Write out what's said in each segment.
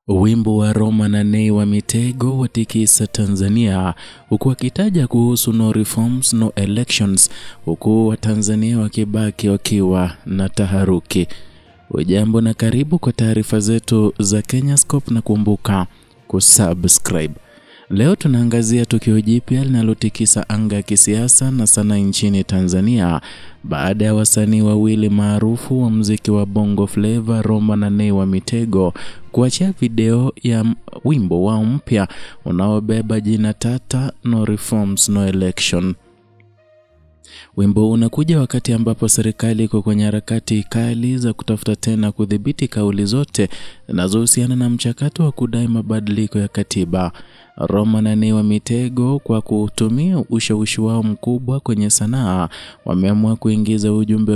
Wimbo wa Roma na Nay wa Mitego watikisa Tanzania, huku wakitaja kuhusu no reforms no elections, huku wa Tanzania wakibaki wakiwa na taharuki. Ujambo na karibu kwa taarifa zetu za Kenyascope, na kumbuka kusubscribe. Leo tunaangazia tukio jipya linalotikisa anga ya kisiasa na sanaa nchini Tanzania baada ya wasanii wawili maarufu wa muziki wa Bongo Flava Roma na Nay wa Mitego kuachia video ya wimbo wao mpya unaobeba jina tata No Reforms No Election. Wimbo unakuja wakati ambapo serikali iko kwenye harakati kali za kutafuta tena kudhibiti kauli zote zinazohusiana na mchakato wa kudai mabadiliko ya katiba. Roma na Nay wa Mitego, kwa kutumia ushawishi wao mkubwa kwenye sanaa, wameamua kuingiza ujumbe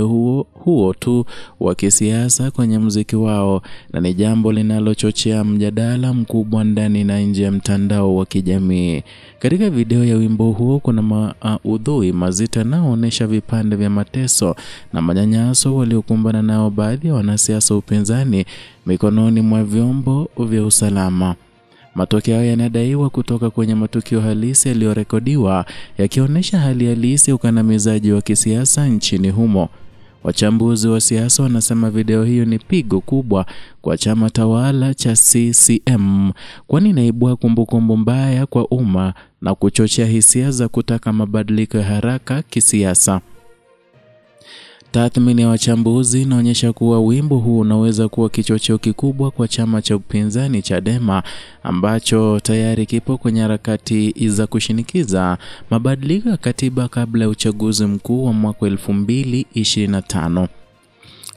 huo tu wa kisiasa kwenye muziki wao, na ni jambo linalochochea mjadala mkubwa ndani na nje ya mtandao wa kijamii. Katika video ya wimbo huo kuna maudhui mazito yanayoonyesha vipande vya mateso na manyanyaso waliokumbana nao baadhi ya wanasiasa upinzani mikononi mwa vyombo vya usalama. Matokeo yanadaiwa kutoka kwenye matukio halisi yaliyorekodiwa, yakionyesha hali halisi ya ukandamizaji wa kisiasa nchini humo. Wachambuzi wa siasa wanasema video hiyo ni pigo kubwa kwa chama tawala cha CCM, kwani inaibua kumbukumbu mbaya kwa umma na kuchochea hisia za kutaka mabadiliko ya haraka kisiasa. Tathmini ya wachambuzi inaonyesha kuwa wimbo huu unaweza kuwa kichocheo kikubwa kwa chama cha upinzani Chadema, ambacho tayari kipo kwenye harakati za kushinikiza mabadiliko ya katiba kabla ya uchaguzi mkuu wa mwaka 2025.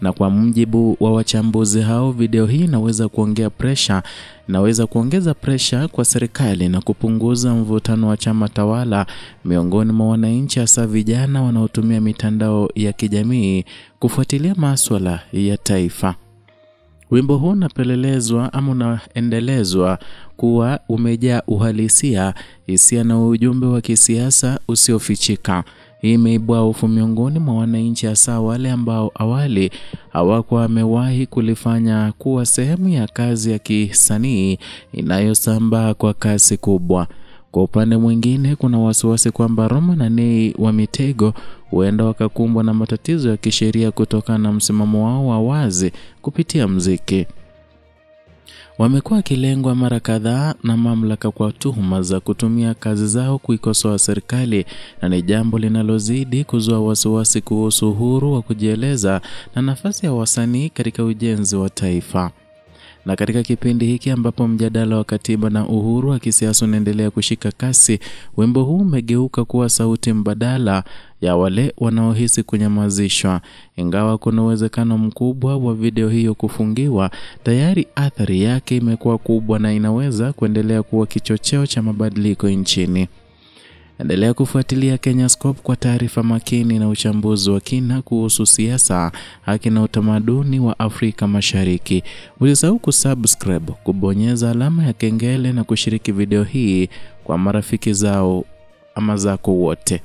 Na kwa mujibu wa wachambuzi hao, video hii inaweza kuongeza pressure kwa serikali na kupunguza mvutano wa chama tawala miongoni mwa wananchi, hasa vijana wanaotumia mitandao ya kijamii kufuatilia masuala ya taifa. Wimbo huu unaendelezwa kuwa umejaa uhalisia, hisia na ujumbe wa kisiasa usiofichika. Hii imeibua hofu miongoni mwa wananchi, hasa wale ambao awali hawakuwa wamewahi kulifanya kuwa sehemu ya kazi ya kisanii inayosambaa kwa kasi kubwa. Kwa upande mwingine, kuna wasiwasi kwamba Roma na Nay wa Mitego huenda wakakumbwa na matatizo ya kisheria kutokana na msimamo wao wa wazi kupitia muziki. Wamekuwa wakilengwa mara kadhaa na mamlaka kwa tuhuma za kutumia kazi zao kuikosoa serikali, na ni jambo linalozidi kuzua wasiwasi kuhusu uhuru wa kujieleza na nafasi ya wasanii katika ujenzi wa taifa. Na katika kipindi hiki ambapo mjadala wa katiba na uhuru wa kisiasa unaendelea kushika kasi, wimbo huu umegeuka kuwa sauti mbadala ya wale wanaohisi kunyamazishwa. Ingawa kuna uwezekano mkubwa wa video hiyo kufungiwa, tayari athari yake imekuwa kubwa na inaweza kuendelea kuwa kichocheo cha mabadiliko nchini. Endelea kufuatilia Kenyascope kwa taarifa makini na uchambuzi wa kina kuhusu siasa, haki na utamaduni wa Afrika Mashariki. Usisahau kusubscribe, kubonyeza alama ya kengele na kushiriki video hii kwa marafiki zako wote.